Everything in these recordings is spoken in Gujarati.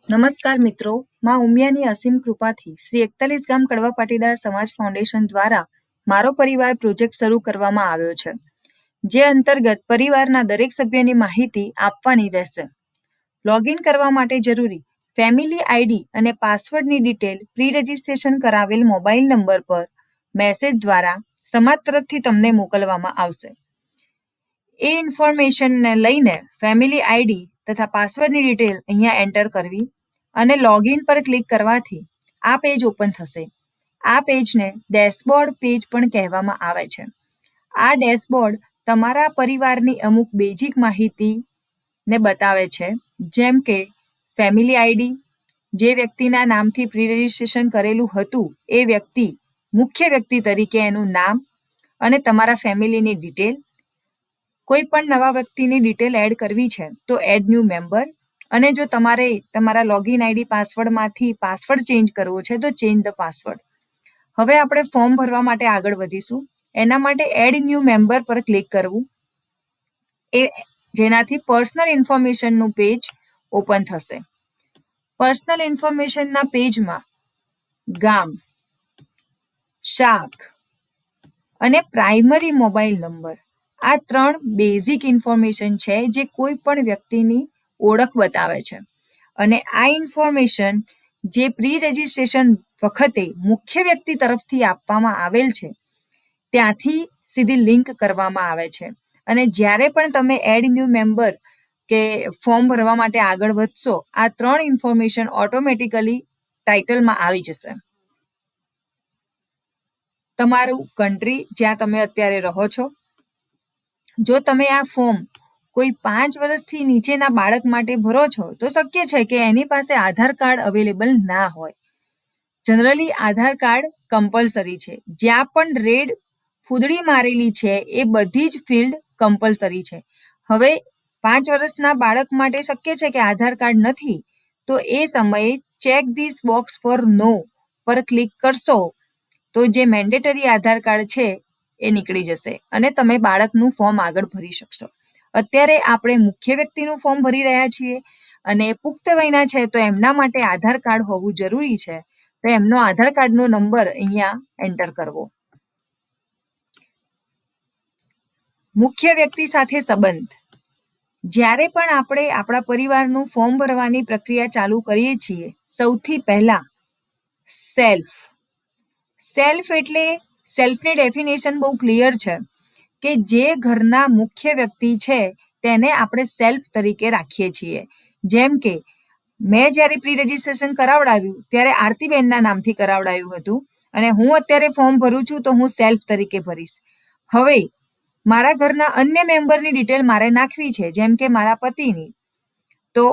નમસ્કાર મિત્રો, માં ઉમિયાની અસીમ કૃપાથી શ્રી 41 ગામ કડવા પાટીદાર સમાજ ફાઉન્ડેશન દ્વારા મારો પરિવાર પ્રોજેક્ટ શરૂ કરવામાં આવ્યો છે, જે અંતર્ગત પરિવારના દરેક સભ્યની માહિતી આપવાની રહેશે. લોગિન કરવા માટે જરૂરી ફેમિલી આઈડી અને પાસવર્ડની ડિટેલ પ્રી રજિસ્ટ્રેશન કરાવેલ મોબાઈલ નંબર પર મેસેજ દ્વારા સમાજ તરફથી તમને મોકલવામાં આવશે. એ ઇન્ફોર્મેશનને લઈને ફેમિલી આઈડી તથા પાસવર્ડની ડિટેલ અહીંયા એન્ટર કરવી અને લોગિન પર ક્લિક કરવાથી આ પેજ ઓપન થશે. આ પેજને ડેશબોર્ડ પેજ પણ કહેવામાં આવે છે. આ ડેશબોર્ડ તમારા પરિવારની અમુક બેઝિક માહિતીને બતાવે છે, જેમ કે ફેમિલી આઈડી, જે વ્યક્તિના નામથી પ્રી રજિસ્ટ્રેશન કરેલું હતું એ વ્યક્તિ, મુખ્ય વ્યક્તિ તરીકે એનું નામ અને તમારા ફેમિલીની ડિટેલ. કોઈ પણ નવા વ્યક્તિની ડિટેલ એડ કરવી છે તો એડ ન્યૂ મેમ્બર, અને જો તમારે તમારા લોગિન આઈડી પાસવર્ડમાંથી પાસવર્ડ ચેન્જ કરવો છે તો ચેન્જ ધ પાસવર્ડ. હવે આપણે ફોર્મ ભરવા માટે આગળ વધીશું. એના માટે એડ ન્યૂ મેમ્બર પર ક્લિક કરવું, જેનાથી પર્સનલ ઇન્ફોર્મેશનનું પેજ ઓપન થશે. પર્સનલ ઇન્ફોર્મેશનના પેજમાં ગામ, શાખ અને પ્રાઇમરી મોબાઈલ નંબર, આ 3 બેઝિક ઇન્ફોર્મેશન છે જે કોઈ પણ વ્યક્તિની ઓળખ બતાવે છે. અને આ ઇન્ફોર્મેશન જે પ્રી રજિસ્ટ્રેશન વખતે મુખ્ય વ્યક્તિ તરફથી આપવામાં આવેલ છે ત્યાંથી સીધી લિંક કરવામાં આવે છે. અને જ્યારે પણ તમે એડ ન્યૂ મેમ્બર કે ફોર્મ ભરવા માટે આગળ વધશો, આ 3 ઇન્ફોર્મેશન ઓટોમેટિકલી ટાઇટલમાં આવી જશે. તમારું કન્ટ્રી, જ્યાં તમે અત્યારે રહો છો. જો તમે આ ફોર્મ કોઈ 5 વર્ષથી નીચેના બાળક માટે ભરો છો તો શક્ય છે કે એની પાસે આધાર કાર્ડ અવેલેબલ ના હોય. જનરલી આધાર કાર્ડ કમ્પલસરી છે. જ્યાં પણ રેડ ફૂદડી મારેલી છે એ બધી જ ફિલ્ડ કમ્પલસરી છે. હવે 5 વર્ષના બાળક માટે શક્ય છે કે આધાર કાર્ડ નથી, તો એ સમયે ચેક ધીસ બોક્સ ફોર નો પર ક્લિક કરશો તો જે મેન્ડેટરી આધાર કાર્ડ છે એ નીકળી જશે અને તમે બાળકનું ફોર્મ આગળ ભરી શકશો. અત્યારે આપણે મુખ્ય વ્યક્તિનું ફોર્મ ભરી રહ્યા છીએ અને પુખ્ત વયના છે તો એમના માટે આધાર કાર્ડ હોવું જરૂરી છે. તો એમનો આધાર કાર્ડનો નંબર અહીંયા એન્ટર કરવો. મુખ્ય વ્યક્તિ સાથે સંબંધ. જ્યારે પણ આપણે આપણા પરિવારનું ફોર્મ ભરવાની પ્રક્રિયા ચાલુ કરીએ છીએ, સૌથી પહેલા સેલ્ફ એટલે સેલ્ફની ડેફિનેશન બહુ ક્લિયર છે કે જે ઘરના મુખ્ય વ્યક્તિ છે તેને આપણે સેલ્ફ તરીકે રાખીએ છીએ. જેમ કે મેં જ્યારે પ્રી રજિસ્ટ્રેશન કરાવડાવ્યું ત્યારે આરતીબેનના નામથી કરાવડાવ્યું હતું અને હું અત્યારે ફોર્મ ભરું છું તો હું સેલ્ફ તરીકે ભરીશ. હવે મારા ઘરના અન્ય મેમ્બરની ડિટેલ મારે નાખવી છે, જેમ કે મારા પતિની, તો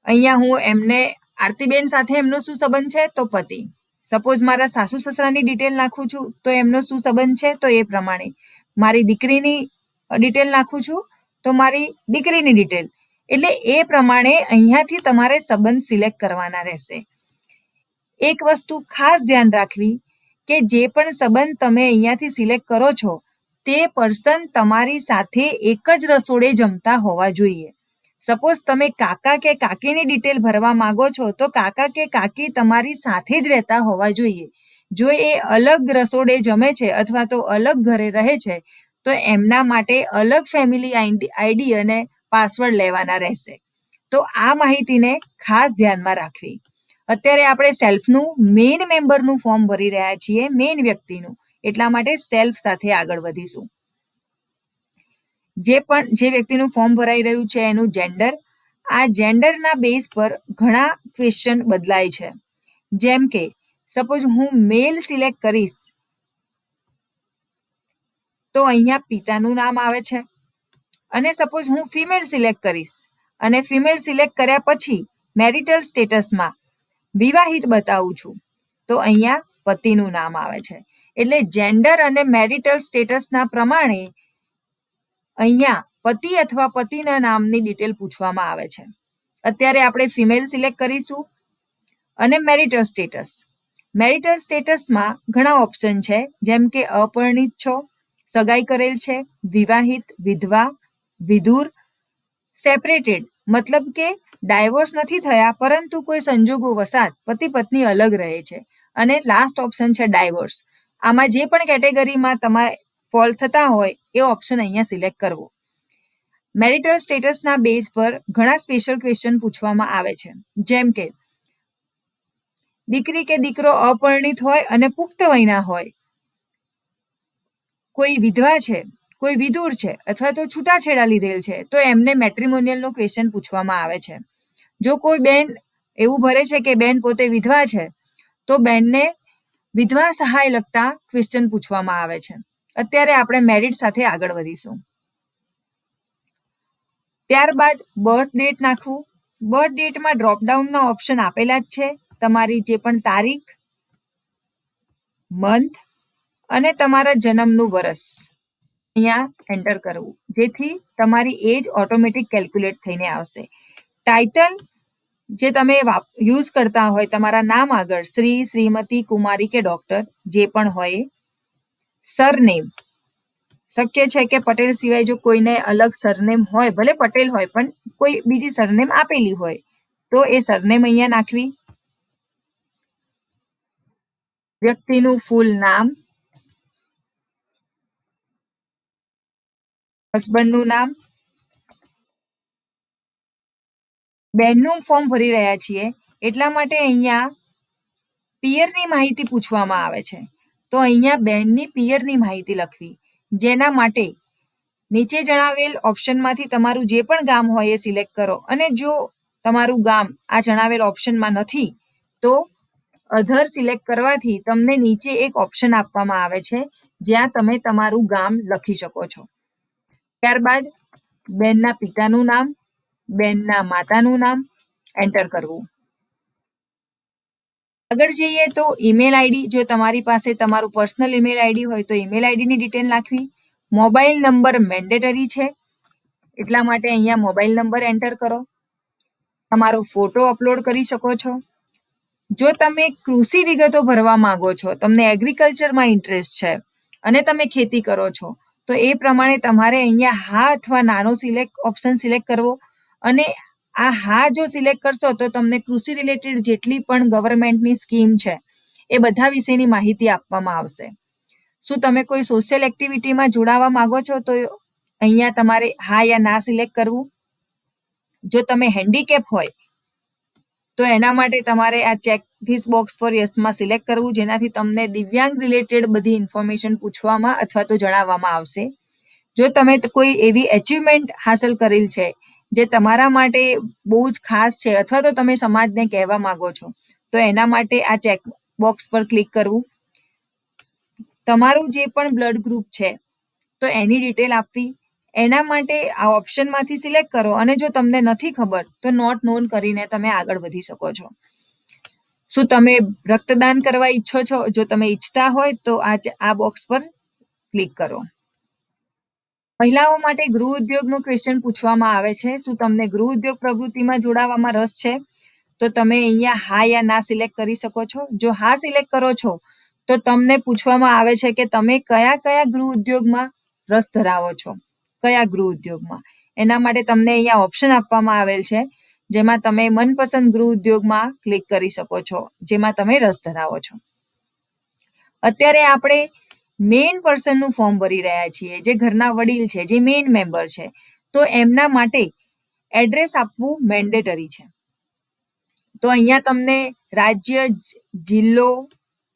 અહીંયા હું એમને આરતીબેન સાથે એમનો શું સંબંધ છે તો પતિ. સપોઝ મારા સાસુ સસરાની ડિટેલ નાખું છું તો એમનો શું સંબંધ છે તો એ પ્રમાણે. મારી દીકરીની ડિટેલ નાખું છું તો મારી દીકરીની ડિટેલ. એટલે એ પ્રમાણે અહીંયાથી તમારે સંબંધ સિલેક્ટ કરવાના રહેશે. એક વસ્તુ ખાસ ધ્યાન રાખવી કે જે પણ સંબંધ તમે અહીંયાથી સિલેક્ટ કરો છો તે પર્સન તમારી સાથે એક જ રસોડે જમતા હોવા જોઈએ. સપોઝ તમે કાકા કે કાકીની ડિટેલ ભરવા માંગો છો તો કાકા કે કાકી તમારી સાથે જ રહેતા હોવા જોઈએ. જો એ અલગ રસોડે જમે છે અથવા તો અલગ ઘરે રહે છે તો એમના માટે અલગ ફેમિલી આઈડી અને પાસવર્ડ લેવાના રહેશે. તો આ માહિતીને ખાસ ધ્યાનમાં રાખવી. અત્યારે આપણે સેલ્ફનું મેઇન મેમ્બરનું ફોર્મ ભરી રહ્યા છીએ, મેઇન વ્યક્તિનું, એટલા માટે સેલ્ફ સાથે આગળ વધીશું. જે વ્યક્તિનું ફોર્મ ભરાઈ રહ્યું છે એનું જેન્ડર. આ જેન્ડરના બેઝ પર ઘણા ક્વેશ્ચન બદલાય છે. જેમ કે સપોઝ હું મેલ સિલેક્ટ કરીશ તો અહીંયા પિતાનું નામ આવે છે, અને સપોઝ હું ફિમેલ સિલેક્ટ કરીશ અને ફિમેલ સિલેક્ટ કર્યા પછી મેરિટલ સ્ટેટસમાં વિવાહિત બતાવું છું તો અહીંયા પતિનું નામ આવે છે. એટલે જેન્ડર અને મેરિટલ સ્ટેટસના પ્રમાણે અહીંયા પતિ અથવા પતિના નામની ડિટેલ પૂછવામાં આવે છે. અત્યારે આપણે ફિમેલ સિલેક્ટ કરીશું અને મેરિટલ સ્ટેટસમાં ઘણા ઓપ્શન છે, જેમ કે અપરિણિત છો, સગાઈ કરેલ છે, વિવાહિત, વિધવા, વિધુર, સેપરેટેડ, મતલબ કે ડાયવોર્સ નથી થયા પરંતુ કોઈ સંજોગો વસાત પતિ પત્ની અલગ રહે છે. અને લાસ્ટ ઓપ્શન છે ડાયવોર્સ. આમાં જે પણ કેટેગરીમાં તમારે ફોલ થતા હોય એ ઓપ્શન અહીંયા સિલેક્ટ કરવો. મેરિટલ સ્ટેટસના બેઝ પર ઘણા સ્પેશિયલ ક્વેશ્ચન પૂછવામાં આવે છે, જેમ કે દીકરી કે દીકરો અપરિણિત હોય અને પુખ્ત વયના હોય, કોઈ વિધવા છે, કોઈ વિધુર છે અથવા તો છૂટાછેડા લીધેલ છે, તો એમને મેટ્રિમોનિયલનો ક્વેશ્ચન પૂછવામાં આવે છે. જો કોઈ બેન એવું ભરે છે કે બેન પોતે વિધવા છે, તો બેનને વિધવા સહાય લગતા ક્વેશ્ચન પૂછવામાં આવે છે. અત્યારે આપણે મેરિટ સાથે આગળ વધીશું. ત્યારબાદ બર્થ ડેટ નાખવું. બર્થ ડેટમાં ડ્રોપડાઉનના ઓપ્શન આપેલા જ છે. તમારી જે પણ તારીખ, મંથ અને તમારા જન્મનું વર્ષ અહીંયા એન્ટર કરવું, જેથી તમારી એજ ઓટોમેટિક કેલ્ક્યુલેટ થઈને આવશે. ટાઇટલ જે તમે યુઝ કરતા હોય તમારા નામ આગળ શ્રી, શ્રીમતી, કુમારી કે ડોક્ટર જે પણ હોય. સરનેમ, શક્ય છે કે પટેલ સિવાય જો કોઈને અલગ સરનેમ હોય, ભલે પટેલ હોય પણ કોઈ બીજી સરનેમ આપેલી હોય તો એ સરનેમ અહીંયા નાખવી. વ્યક્તિનું ફૂલ નામ, હસબન્ડનું નામ. બેનનું ફોર્મ ભરી રહ્યા છીએ એટલા માટે અહીંયા પિયરની માહિતી પૂછવામાં આવે છે, તો અહીંયા બેનની પિયરની માહિતી લખવી, જેના માટે નીચે જણાવેલ ઓપ્શનમાંથી તમારું જે પણ ગામ હોય એ સિલેક્ટ કરો. અને જો તમારું ગામ આ જણાવેલ ઓપ્શનમાં નથી તો અધર સિલેક્ટ કરવાથી તમને નીચે એક ઓપ્શન આપવામાં આવે છે જ્યાં તમે તમારું ગામ લખી શકો છો. ત્યારબાદ બેનના પિતાનું નામ, બેનના માતાનું નામ એન્ટર કરવું. આગળ જઈએ તો ઈમેલ આઈડી, જો તમારી પાસે તમારું પર્સનલ ઈમેલ આઈડી હોય તો ઈમેલ આઈડીની ડિટેલ નાખવી. મોબાઈલ નંબર મેન્ડેટરી છે એટલા માટે અહીંયા મોબાઈલ નંબર એન્ટર કરો. તમારો ફોટો અપલોડ કરી શકો છો. જો તમે કૃષિ વિગતો ભરવા માંગો છો, તમને એગ્રીકલ્ચરમાં ઇન્ટરેસ્ટ છે અને તમે ખેતી કરો છો, તો એ પ્રમાણે તમારે અહીંયા હા અથવા નાનો ઓપ્શન સિલેક્ટ કરવો. અને આ હા જો સિલેક્ટ કરશો તો તમને કૃષિ રિલેટેડ જેટલી પણ ગવર્મેન્ટની સ્કીમ છે એ બધા વિશેની માહિતી આપવામાં આવશે. શું તમે કોઈ સોશિયલ એક્ટિવિટીમાં જોડાવા માંગો છો તો અહીંયા તમારે હા યા ના સિલેક્ટ કરવું. જો તમે હેન્ડીકેપ હોય તો એના માટે તમારે આ ચેક ધીસ બોક્સ ફોર યસમાં સિલેક્ટ કરવું, જેનાથી તમને દિવ્યાંગ રિલેટેડ બધી ઇન્ફોર્મેશન પૂછવામાં અથવા તો જણાવવામાં આવશે. જો તમે કોઈ એવી એચિવમેન્ટ હાંસલ કરેલ છે જે તમારા માટે બહુ જ ખાસ છે અથવા તો તમે સમાજને કહેવા માંગો છો, તો એના માટે આ ચેક બોક્સ પર ક્લિક કરવું. તમારું જે પણ બ્લડ ગ્રુપ છે તો એની ડિટેલ આપવી. એના માટે આ ઓપ્શનમાંથી સિલેક્ટ કરો અને જો તમને નથી ખબર તો નોટ નોન કરીને તમે આગળ વધી શકો છો. શું તમે રક્તદાન કરવા ઈચ્છો છો? જો તમે ઈચ્છતા હોય તો આ બોક્સ પર ક્લિક કરો. મહિલાઓ માટે ગૃહ ઉદ્યોગનો ક્વેશ્ચન પૂછવામાં આવે છે. શું તમને ગૃહ ઉદ્યોગ પ્રવૃત્તિમાં જોડાવામાં રસ છે? તો તમે અહીંયા હા યા ના સિલેક્ટ કરી શકો છો. જો હા સિલેક્ટ કરો છો તો તમને પૂછવામાં આવે છે કે તમે કયા કયા ગૃહ ઉદ્યોગમાં રસ ધરાવો છો, કયા ગૃહ ઉદ્યોગમાં. એના માટે તમને અહીંયા ઓપ્શન આપવામાં આવેલ છે જેમાં તમે મનપસંદ ગૃહ ઉદ્યોગમાં ક્લિક કરી શકો છો જેમાં તમે રસ ધરાવો છો. અત્યારે આપણે મેઇન પર્સનનું ફોર્મ ભરી રહ્યા છીએ, જે ઘરના વડીલ છે, જે મેઇન મેમ્બર છે, તો એમના માટે એડ્રેસ આપવું મેન્ડેટરી છે. તો અહીંયા તમને રાજ્ય, જિલ્લો,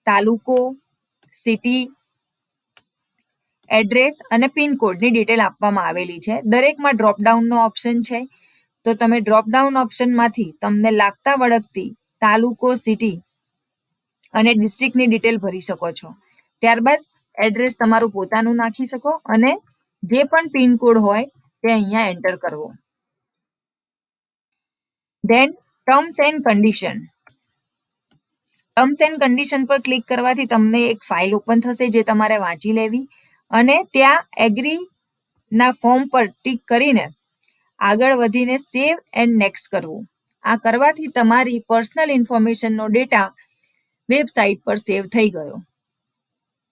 તાલુકો, સિટી, એડ્રેસ અને પિનકોડની ડિટેલ આપવામાં આવેલી છે. દરેકમાં ડ્રોપડાઉનનો ઓપ્શન છે, તો તમે ડ્રોપડાઉન ઓપ્શનમાંથી તમને લાગતા વળગતી તાલુકો, સિટી અને ડિસ્ટ્રિક્ટની ડિટેલ ભરી શકો છો. ત્યારબાદ એડ્રેસ તમારું પોતાનું નાખી શકો અને જે પણ પિનકોડ હોય તે અહીંયા એન્ટર કરવો. Then terms and condition. Terms and condition પર ક્લિક કરવાથી તમને એક ફાઇલ ઓપન થશે જે તમારે વાંચી લેવી અને ત્યાં એગ્રીના ફોર્મ પર ટિક કરીને આગળ વધીને સેવ એન્ડ નેક્સ્ટ કરવું. આ કરવાથી તમારી પર્સનલ ઇન્ફોર્મેશનનો ડેટા વેબસાઇટ પર સેવ થઈ ગયો.